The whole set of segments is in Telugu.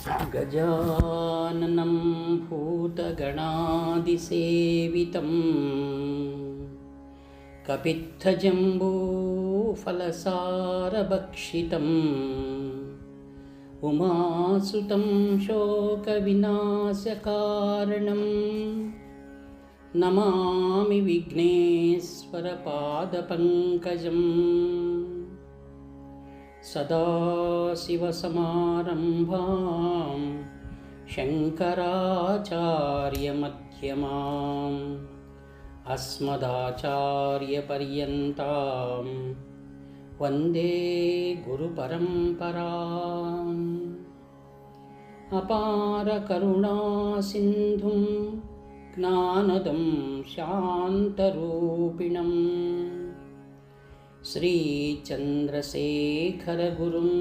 गजाननं भूतगणादिसेवितं कपित्थजम्बूफलसारभक्षितम् उमासुतं शोकविनाशकारणं नमामि विघ्नेश्वरपादपङ्कजम्। सदाशिवसमारम्भां शङ्कराचार्यमध्यमाम् अस्मदाचार्यपर्यन्तां वन्दे गुरुपरम्पराम्। अपारकरुणासिन्धुं ज्ञानदं शान्तरूपिणम् श्रीचन्द्रशेखरगुरुं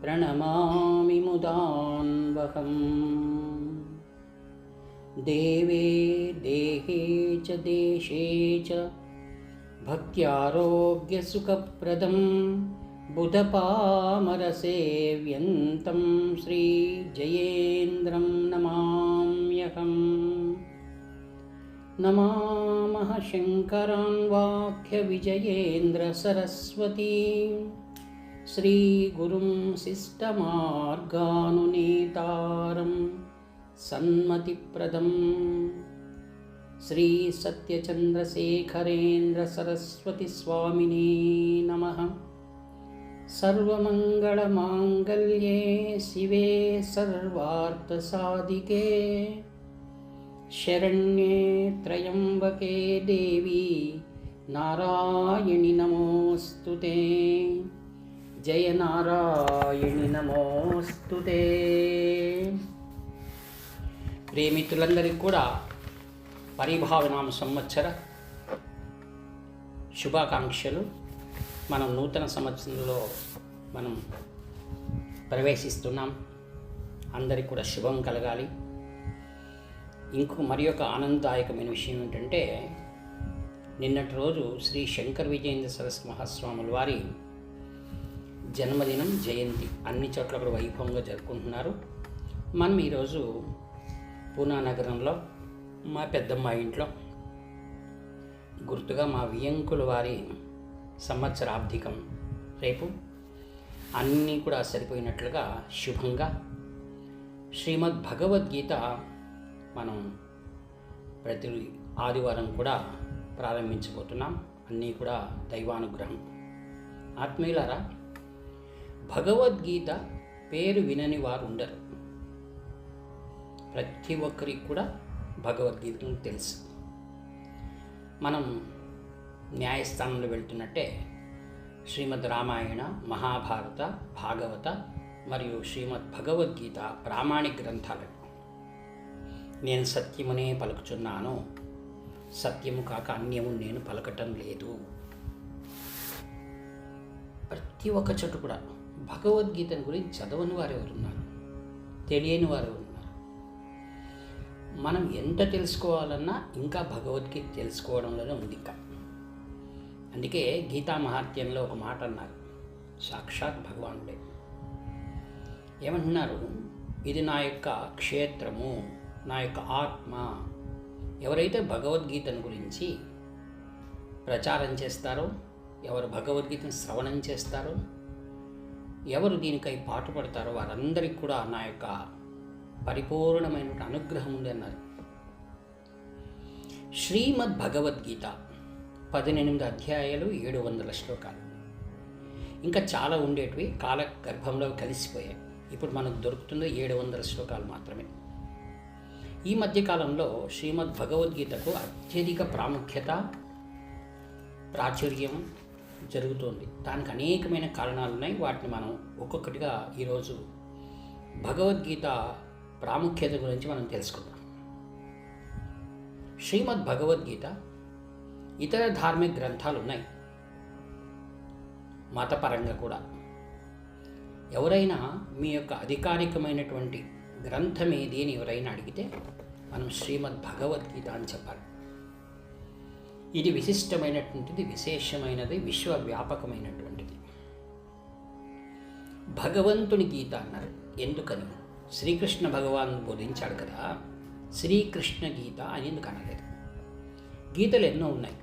प्रणमामि मुदान्वहम्। देवे देहे च देशे च भक्त्यारोग्यसुखप्रदं बुधपामरसेव्यन्तं श्रीजयेन्द्रं नमाम्यहम्। नमामः शङ्करान् वाक्यविजयेन्द्रसरस्वतीं श्रीगुरुं शिष्टमार्गानुनेतारं सन्मतिप्रदं श्रीसत्यचन्द्रशेखरेन्द्रसरस्वतीस्वामिने नमः। सर्वमङ्गलमाङ्गल्ये शिवे सर्वार्थसाधिके शरण्ये त्र्यम्बके देवी नारायणि नमोऽस्तुते। जय नारायणि नमोऽस्तुते। ప్రియమిత్రులందరికీ కూడా పరిభావనామ సంవత్సర శుభాకాంక్షలు. మనం నూతన సంవత్సరంలో మనం ప్రవేశిస్తున్నాం. అందరికీ కూడా శుభం కలగాలి. మరి ఒక ఆనందదాయకమైన విషయం ఏంటంటే, నిన్నటి రోజు శ్రీ శంకర విజయేంద్ర సరస్వతి మహాస్వాముల వారి జన్మదినం, జయంతి అన్ని చోట్ల కూడా వైభవంగా జరుపుకుంటున్నారు. మనం ఈరోజు పూనా నగరంలో మా పెద్దమ్మ ఇంట్లో గుర్తుగా మా వియంకుల వారి సంవత్సరాబ్దికం రేపు అన్నీ కూడా సరిపోయినట్లుగా శుభంగా శ్రీమద్ భగవద్గీత మనం ప్రతి ఆదివారం కూడా ప్రారంభించబోతున్నాం. అన్నీ కూడా దైవానుగ్రహం. ఆత్మీయులారా, భగవద్గీత పేరు వినని వారు ఉండరు. ప్రతి ఒక్కరికి కూడా భగవద్గీతను తెలుసు. మనం న్యాయస్థానంలో వెళ్తున్నట్టే శ్రీమద్ రామాయణ, మహాభారత, భాగవత మరియు శ్రీమద్ భగవద్గీత ప్రామాణిక గ్రంథాలు. నేను సత్యమునే పలుకుచున్నాను, సత్యము కాక అన్యము నేను పలకటం లేదు. ప్రతి ఒక్క చోట కూడా భగవద్గీతను గురించి చదవని వారు ఎవరున్నారు, తెలియని వారు ఉన్నారు. మనం ఎంత తెలుసుకోవాలన్నా ఇంకా భగవద్గీత తెలుసుకోవడంలోనే ఉంది. అందుకే గీతా మహాత్మ్యంలో ఒక మాట అన్నారు, సాక్షాత్ భగవానుడే ఏమంటున్నారు, ఇది నా యొక్క క్షేత్రము, నా యొక్క ఆత్మ. ఎవరైతే భగవద్గీతను గురించి ప్రచారం చేస్తారో, ఎవరు భగవద్గీతను శ్రవణం చేస్తారో, ఎవరు దీనికై పాటుపడతారో వారందరికీ కూడా నా యొక్క పరిపూర్ణమైన అనుగ్రహం ఉంది అన్నారు. శ్రీమద్ భగవద్గీత 18 అధ్యాయాలు, 700 శ్లోకాలు. ఇంకా చాలా ఉండేటివి కాల గర్భంలో కలిసిపోయాయి. ఇప్పుడు మనకు దొరుకుతుందో 700 శ్లోకాలు మాత్రమే. ఈ మధ్యకాలంలో శ్రీమద్ భగవద్గీతకు అత్యధిక ప్రాముఖ్యత, ప్రాచుర్యం జరుగుతోంది. దానికి అనేకమైన కారణాలు ఉన్నాయి. వాటిని మనం ఒక్కొక్కటిగా ఈరోజు భగవద్గీత ప్రాముఖ్యత గురించి మనం తెలుసుకుందాం. శ్రీమద్ భగవద్గీత ఇతర ధార్మిక గ్రంథాలు ఉన్నాయి, మతపరంగా కూడా. ఎవరైనా మీ యొక్క అధికారికమైనటువంటి గ్రంథం ఏది అని ఎవరైనా అడిగితే మనం శ్రీమద్ భగవద్గీత అని చెప్పాలి. ఇది విశిష్టమైనటువంటిది, విశేషమైనది, విశ్వవ్యాపకమైనటువంటిది. భగవంతుని గీత అన్నారు. ఎందుకని? శ్రీకృష్ణ భగవాన్ బోధించాడు కదా, శ్రీకృష్ణ గీత అని ఎందుకు అనలేదు? గీతలు ఎన్నో ఉన్నాయి.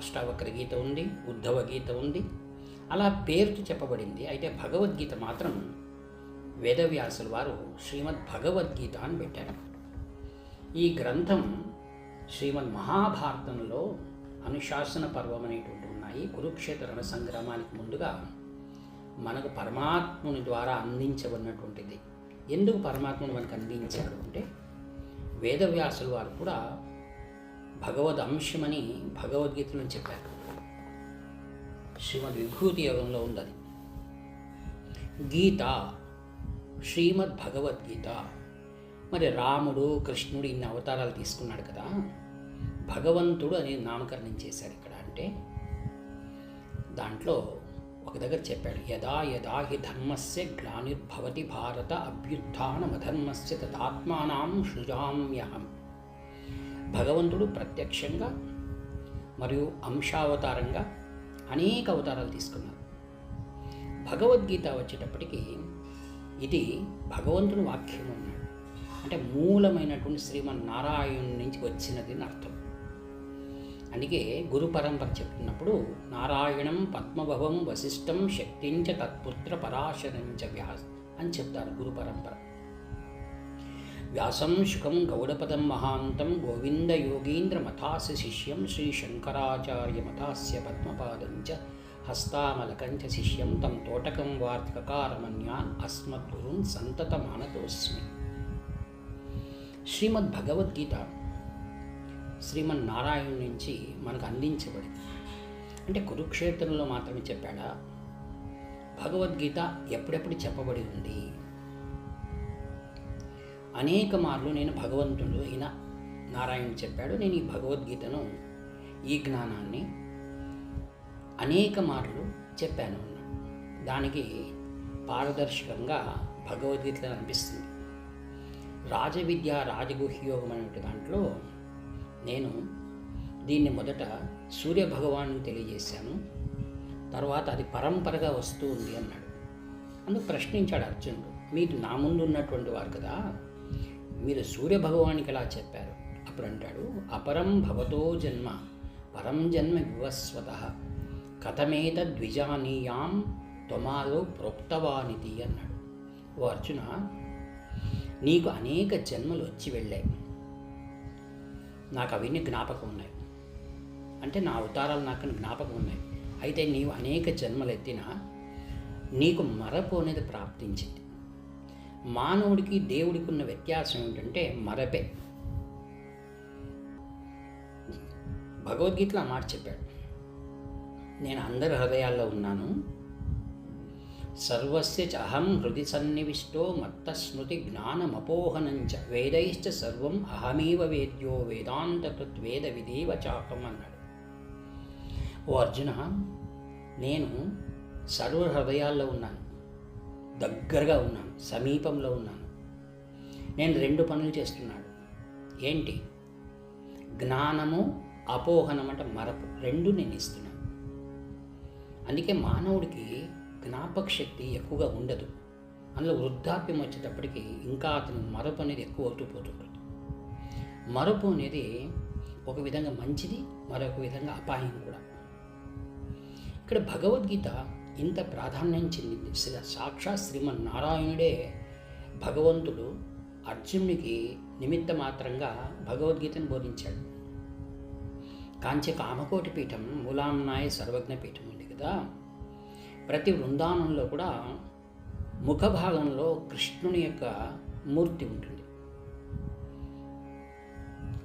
అష్టావక్ర గీత ఉంది, ఉద్ధవ గీత ఉంది, అలా పేరుతో చెప్పబడింది. అయితే భగవద్గీత మాత్రం వేదవ్యాసుల వారు శ్రీమద్ భగవద్గీత అని పెట్టారు. ఈ గ్రంథం శ్రీమద్ మహాభారతంలో అనుశాసన పర్వం అనేటువంటి ఉన్నాయి. కురుక్షేత్ర రణ సంగ్రామానికి ముందుగా మనకు పరమాత్ముని ద్వారా అందించబడినటువంటిది. ఎందుకు పరమాత్ముని మనకు అందించాడు అంటే, వేదవ్యాసుల వారు కూడా భగవద్ అంశమని భగవద్గీతలో చెప్పారు. శ్రీమద్ విభూతి యోగంలో ఉందని. గీత శ్రీమద్ భగవద్గీత. మరి రాముడు కృష్ణుడు ఇన్ని అవతారాలు తీసుకున్నాడు కదా, భగవంతుడు అని నామకరణం చేశాడు ఇక్కడ. అంటే దాంట్లో ఒక దగ్గర చెప్పాడు, యదా యదా హి ధర్మస్య గ్లానిర్భవతి భారత అభ్యుత్థానమధర్మస్య తదాత్మానాం సృజామ్యహం. భగవంతుడు ప్రత్యక్షంగా మరియు అంశావతారంగా అనేక అవతారాలు తీసుకున్నారు. భగవద్గీత వచ్చేటప్పటికి ఇది భగవంతుని వాక్యం అన్నాడు. అంటే మూలమైనటువంటి శ్రీమన్నారాయణుని నుంచి వచ్చినది అని అర్థం. అందుకే గురు పరంపర చెప్తున్నప్పుడు నారాయణం పద్మభవం వశిష్టం శక్తించ తత్పుత్ర పరాశరంచ వ్యాస్ అని చెప్తారు గురు పరంపర. వ్యాసం శుకం గౌడపదం మహాంతం గోవింద యోగీంద్ర మథాస్య శిష్యం శ్రీ శంకరాచార్య మథాస్య పద్మపాదంచ హస్తామలకంచ శిష్యం తం తోటకం వార్తికకారమన్యాన్ అస్మద్గురున్ సంతతమానతోస్మి. శ్రీమద్ భగవద్గీత శ్రీమన్నారాయణుడి నుంచి మనకు అందించబడింది. అంటే కురుక్షేత్రంలో మాత్రమే చెప్పాడా? భగవద్గీత ఎప్పుడెప్పుడు చెప్పబడి ఉంది? అనేక మార్లు నేను భగవంతుడు అయిన నారాయణుడు చెప్పాడు, నేను ఈ భగవద్గీతను, ఈ జ్ఞానాన్ని అనేక మార్లు చెప్పాను. దానికి పారదర్శకంగా భగవద్గీతలో అనిపిస్తుంది. రాజవిద్య రాజగుహ్యోగం అనే దాంట్లో నేను దీన్ని మొదట సూర్యభగవాను తెలియజేశాను, తర్వాత అది పరంపరగా వస్తూ ఉంది అన్నాడు. అందుకు ప్రశ్నించాడు అర్జునుడు, మీరు నా ముందు ఉన్నటువంటి వారు కదా, మీరు సూర్యభగవానికి ఎలా చెప్పారు? అప్పుడు అంటాడు, అపరం భవతో జన్మ పరం జన్మ వివస్వత కథమేతద్విజానీయాం త్వమాదో ప్రోక్తవానితి అన్నాడు. ఓ అర్జున, నీకు అనేక జన్మలు వచ్చి వెళ్ళాయి, నాకు అవన్నీ జ్ఞాపకం ఉన్నాయి. అంటే నా అవతారాలు నాకు జ్ఞాపకం ఉన్నాయి. అయితే నీవు అనేక జన్మలు ఎత్తినా నీకు మరపు అనేది ప్రాప్తించింది. మానవుడికి దేవుడికి ఉన్న వ్యత్యాసం ఏంటంటే మరపే. భగవద్గీతలో ఆ మాట చెప్పాడు, నేను అందరి హృదయాల్లో ఉన్నాను, సర్వస్య చ అహం హృది సన్నివిష్టో మత్త స్మృతి జ్ఞానమపోహనంచ వేదైశ్చ సర్వం అహమేవ వేద్యో వేదాంతకృత్ వేద విదేవ చాకం అన్నాడు. ఓ అర్జున, నేను సర్వ హృదయాల్లో ఉన్నాను, దగ్గరగా ఉన్నాను, సమీపంలో ఉన్నాను. నేను రెండు పనులు చేస్తున్నాడు. ఏంటి? జ్ఞానము, అపోహనం అంటే మరపు, రెండు నేను ఇస్తున్నాను. అందుకే మానవుడికి జ్ఞాపక శక్తి ఎక్కువగా ఉండదు. అందులో వృద్ధాప్యం వచ్చేటప్పటికి ఇంకా అతని మరపు అనేది ఎక్కువ అవుతూ పోతుంటుంది. మరపు అనేది ఒక విధంగా మంచిది, మరొక విధంగా అపాయం కూడా. ఇక్కడ భగవద్గీత ఇంత ప్రాధాన్యం చెందింది. సాక్షాత్ శ్రీమన్నారాయణుడే భగవంతుడు అర్జునుడికి నిమిత్త మాత్రంగా భగవద్గీతను బోధించాడు. కాంచి కామకోటి పీఠం మూలాంనాయ సర్వజ్ఞ పీఠం ఉంది కదా, ప్రతి వృందావనంలో కూడా ముఖ భాగంలో కృష్ణుని యొక్క మూర్తి ఉంటుంది.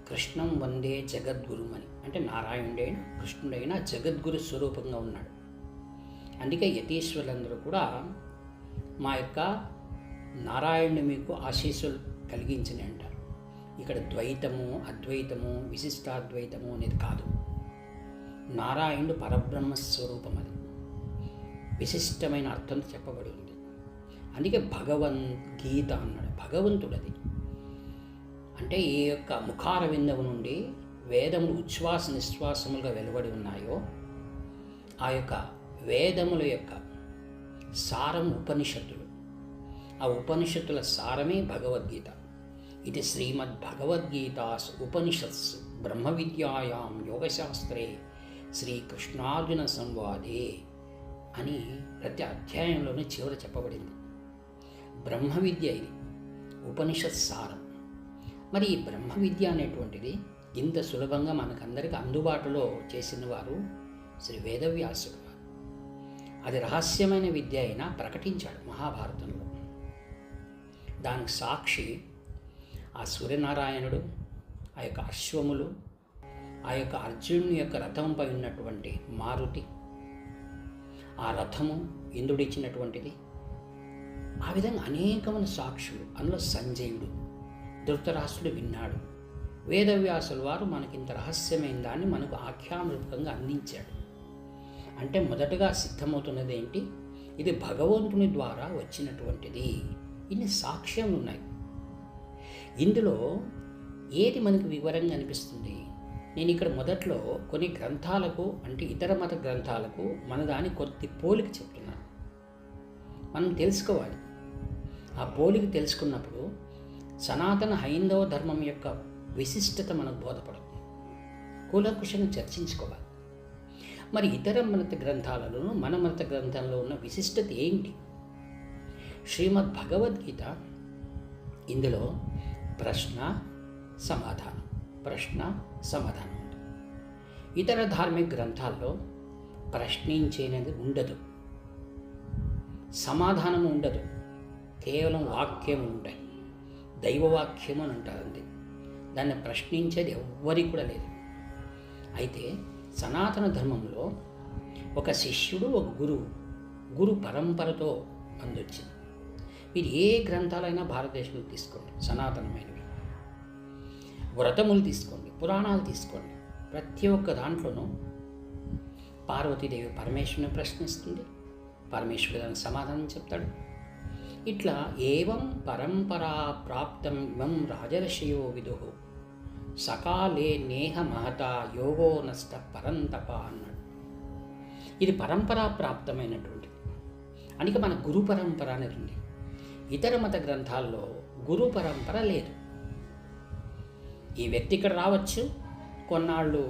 కృష్ణం వందే జగద్గురుం అని, అంటే నారాయణుడైన కృష్ణుడైన జగద్గురు స్వరూపంగా ఉన్నాడు. అందుకే యతీశ్వరులందరూ కూడా మా యొక్క నారాయణుని మీకు ఆశీస్సులు కలిగించని అంటారు. ఇక్కడ ద్వైతము, అద్వైతము, విశిష్టాద్వైతము అనేది కాదు. నారాయణుడు పరబ్రహ్మ స్వరూపం, అది విశిష్టమైన అర్థం చెప్పబడి ఉంది. అందుకే భగవద్గీత అన్నాడు. భగవంతుడు అది. అంటే ఈ యొక్క ముఖార విందము నుండి వేదములు ఉచ్ఛ్వాస నిశ్వాసములుగా వెలువడి ఉన్నాయో ఆ యొక్క వేదముల యొక్క సారం ఉపనిషత్తులు. ఆ ఉపనిషత్తుల సారమే భగవద్గీత. ఇది శ్రీమద్భగవద్గీతాసు ఉపనిషత్సు బ్రహ్మ విద్యాయాం యోగశాస్త్రే శ్రీకృష్ణార్జున సంవాదే అని ప్రతి అధ్యాయంలోనూ చివర చెప్పబడింది. బ్రహ్మ విద్య ఇది, ఉపనిషత్ సారం. మరి ఈ బ్రహ్మ విద్య అనేటువంటిది ఇంత సులభంగా మనకందరికీ అందుబాటులో చేసిన వారు శ్రీ వేదవ్యాసుడు వారు. అది రహస్యమైన విద్య అయినా ప్రకటించాడు మహాభారతంలో. దానికి సాక్షి ఆ సూర్యనారాయణుడు, ఆ యొక్క అశ్వములు, ఆ యొక్క అర్జునుని యొక్క రథంపై ఉన్నటువంటి మారుతి, ఆ రథము ఇంద్రుడిచ్చినటువంటిది. ఆ విధంగా అనేకమైన సాక్షులు. అందులో సంజయుడు, ధృతరాష్ట్రుడు విన్నాడు. వేదవ్యాసుల వారు మనకింత రహస్యమైన దాన్ని మనకు ఆఖ్యానరూపకంగా అందించాడు. అంటే మొదటగా సిద్ధమవుతున్నది ఏంటి? ఇది భగవంతుని ద్వారా వచ్చినటువంటిది. ఇన్ని సాక్ష్యాలు ఉన్నాయి. ఇందులో ఏది మనకు వివరంగా అనిపిస్తుంది? నేను ఇక్కడ మొదట్లో కొన్ని గ్రంథాలకు, అంటే ఇతర మత గ్రంథాలకు మన దాని కొద్ది పోలిక చెప్తున్నాను. మనం తెలుసుకోవాలి. ఆ పోలిక తెలుసుకున్నప్పుడు సనాతన హైందవ ధర్మం యొక్క విశిష్టత మనకు బోధపడుతుంది. కూలంకుషంగా చర్చించుకోవాలి. మరి ఇతర మత గ్రంథాలలోనూ మన మత గ్రంథంలో ఉన్న విశిష్టత ఏంటి? శ్రీమద్ భగవద్గీత, ఇందులో ప్రశ్న సమాధానం, ప్రశ్న సమాధానం ఉంటుంది. ఇతర ధార్మిక గ్రంథాల్లో ప్రశ్నించేది ఉండదు, సమాధానం ఉండదు, కేవలం వాక్యం ఉంటాయి. దైవవాక్యం అని అంటారు అంతే. దాన్ని ప్రశ్నించేది ఎవ్వరికి కూడా లేదు. అయితే సనాతన ధర్మంలో ఒక శిష్యుడు, ఒక గురు పరంపరతో అందొచ్చింది. మీరు ఏ గ్రంథాలైనా భారతదేశంలో తీసుకోండి, సనాతనమైనవి, వ్రతములు తీసుకోండి, పురాణాలు తీసుకోండి, ప్రతి ఒక్క దాంట్లోనూ పార్వతీదేవి పరమేశ్వరుని ప్రశ్నిస్తుంది, పరమేశ్వరుడు దానికి సమాధానం చెప్తాడు. ఇట్లా ఏవం పరంపరా ప్రాప్తం ఇమం రాజర్షయో విదుః సకాలే నేహ మహత యోగో నష్ట పరంతప అన్నాడు. ఇది పరంపరా ప్రాప్తమైనటువంటిది. అందుకే మన గురు పరంపర అనేది ఉంది. ఇతర మత గ్రంథాల్లో గురు పరంపర లేదు. ఈ వ్యక్తి ఇక్కడ రావచ్చు, కొన్నాళ్ళు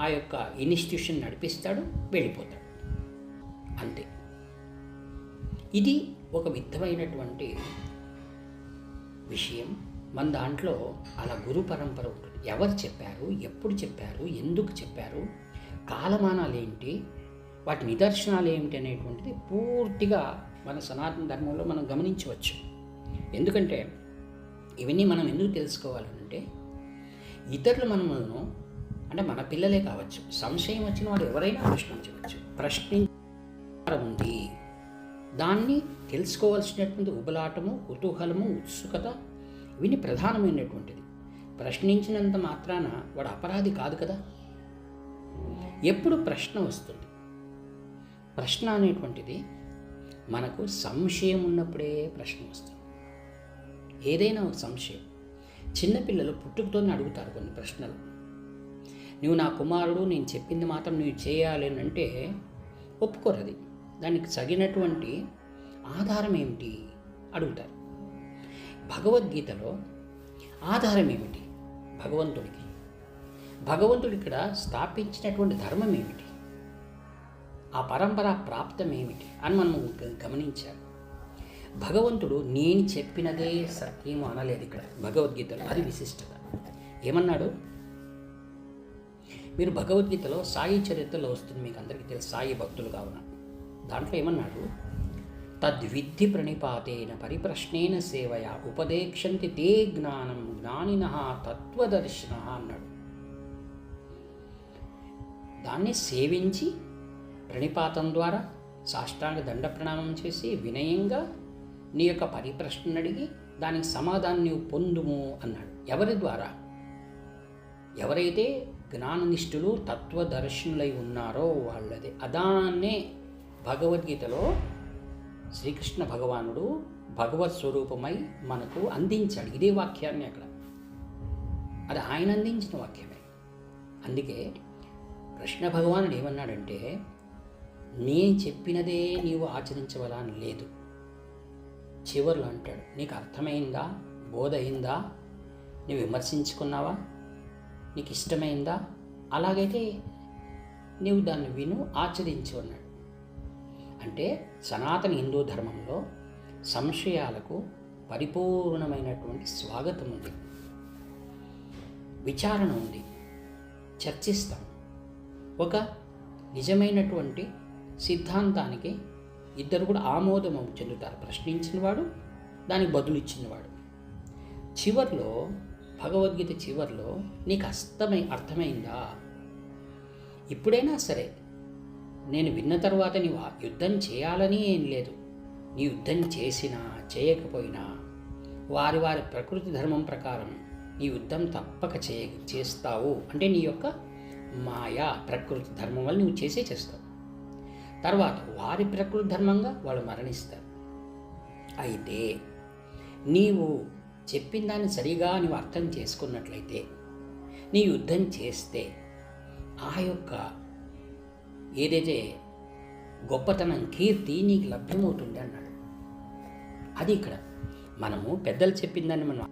ఆ యొక్క ఇన్స్టిట్యూషన్ నడిపిస్తాడు, వెళ్ళిపోతాడు, అంతే. ఇది ఒక విధమైనటువంటి విషయం. మన దాంట్లో అలా గురు పరంపర ఉంటుంది. ఎవరు చెప్పారు, ఎప్పుడు చెప్పారు, ఎందుకు చెప్పారు, కాలమానాలు ఏంటి, వాటి నిదర్శనాలు ఏమిటి అనేటువంటిది పూర్తిగా మన సనాతన ధర్మంలో మనం గమనించవచ్చు. ఎందుకంటే ఇవన్నీ మనం ఎందుకు తెలుసుకోవాలంటే, ఇతరులు మనము, అంటే మన పిల్లలే కావచ్చు, సంశయం వచ్చిన వాడు ఎవరైనా ప్రశ్నించవచ్చు. ప్రశ్నించడం ఉంది, దాన్ని తెలుసుకోవాల్సినటువంటి ఉబలాటము, కుతూహలము, ఉత్సుకత, ఇవన్నీ ప్రధానమైనటువంటిది. ప్రశ్నించినంత మాత్రాన వాడు అపరాధి కాదు కదా. ఎప్పుడు ప్రశ్న వస్తుంది? ప్రశ్న అనేటువంటిది మనకు సంశయం ఉన్నప్పుడే ప్రశ్న వస్తుంది. ఏదైనా ఒక సంశయం. చిన్నపిల్లలు పుట్టుకతోనే అడుగుతారు కొన్ని ప్రశ్నలు. నువ్వు నా కుమారుడు, నేను చెప్పింది మాత్రం నువ్వు చేయాలి అని అంటే ఒప్పుకోరు. అది దానికి తగినటువంటి ఆధారం ఏమిటి అడుగుతారు. భగవద్గీతలో ఆధారం ఏమిటి? భగవంతుడు ఇక్కడ స్థాపించినటువంటి ధర్మం ఏమిటి, ఆ పరంపర ప్రాప్తం ఏమిటి అని మనం గమనించాలి. భగవంతుడు నేను చెప్పినదే సత్యం అనలేదు ఇక్కడ భగవద్గీతలో. అది విశిష్టత. ఏమన్నాడు? మీరు భగవద్గీతలో సాయి చరిత్రలో వస్తుంది, మీకు అందరికీ తెలుసు, సాయి భక్తులు కావున. దాంట్లో ఏమన్నాడు? తద్విద్ధి ప్రణిపాతేన పరిప్రశ్నేన సేవయా ఉపదేక్షంతి తే జ్ఞానం జ్ఞానినః తత్వదర్శినః అన్నాడు. దాన్ని సేవించి ప్రణిపాతం ద్వారా సాష్టాంగ దండ ప్రణామం చేసి వినయంగా నీ యొక్క పరిప్రశ్నను అడిగి దానికి సమాధానం నీవు పొందుము అన్నాడు. ఎవరి ద్వారా? ఎవరైతే జ్ఞాననిష్ఠులు తత్వదర్శనులై ఉన్నారో వాళ్ళదే. అదాన్నే భగవద్గీతలో శ్రీకృష్ణ భగవానుడు భగవత్ స్వరూపమై మనకు అందించాడు. ఇదే వాక్యాన్ని అక్కడ, అది ఆయన అందించిన వాక్యమే. అందుకే కృష్ణ భగవానుడు ఏమన్నాడంటే, నేను చెప్పినదే నీవు ఆచరించవలా అని లేదు. చివర్లో అంటాడు, నీకు అర్థమైందా, బోధ అయిందా, నువ్వు విమర్శించుకున్నావా, నీకు ఇష్టమైందా, అలాగైతే నీవు దాన్ని విను, ఆచరించు అన్నాడు. అంటే సనాతన హిందూ ధర్మంలో సంశయాలకు పరిపూర్ణమైనటువంటి స్వాగతం ఉంది, విచారణ ఉంది, చర్చిస్తాం. ఒక నిజమైనటువంటి సిద్ధాంతానికి ఇద్దరు కూడా ఆమోదం చెందుతారు, ప్రశ్నించినవాడు, దానికి బదులు ఇచ్చినవాడు. చివర్లో, భగవద్గీత చివర్లో నీకు అర్థమైందా, ఇప్పుడైనా సరే, నేను విన్న తర్వాత నీవు యుద్ధం చేయాలని ఏం లేదు, నీ యుద్ధం చేసినా చేయకపోయినా వారి వారి ప్రకృతి ధర్మం ప్రకారం నీ యుద్ధం తప్పక చేస్తావు. అంటే నీ యొక్క మాయా ప్రకృతి ధర్మం వల్ల నువ్వు చేస్తావు. తర్వాత వారి ప్రకృతి ధర్మంగా వాళ్ళు మరణిస్తారు. అయితే నీవు చెప్పిన దాన్ని సరిగా నువ్వు అర్థం చేసుకున్నట్లయితే, నీ యుద్ధం చేస్తే ఆ యొక్క ఏదైతే గొప్పతనం, కీర్తి నీకు లభ్యమవుతుంది అన్నాడు. అది ఇక్కడ మనము పెద్దలు చెప్పిన దాన్ని మనం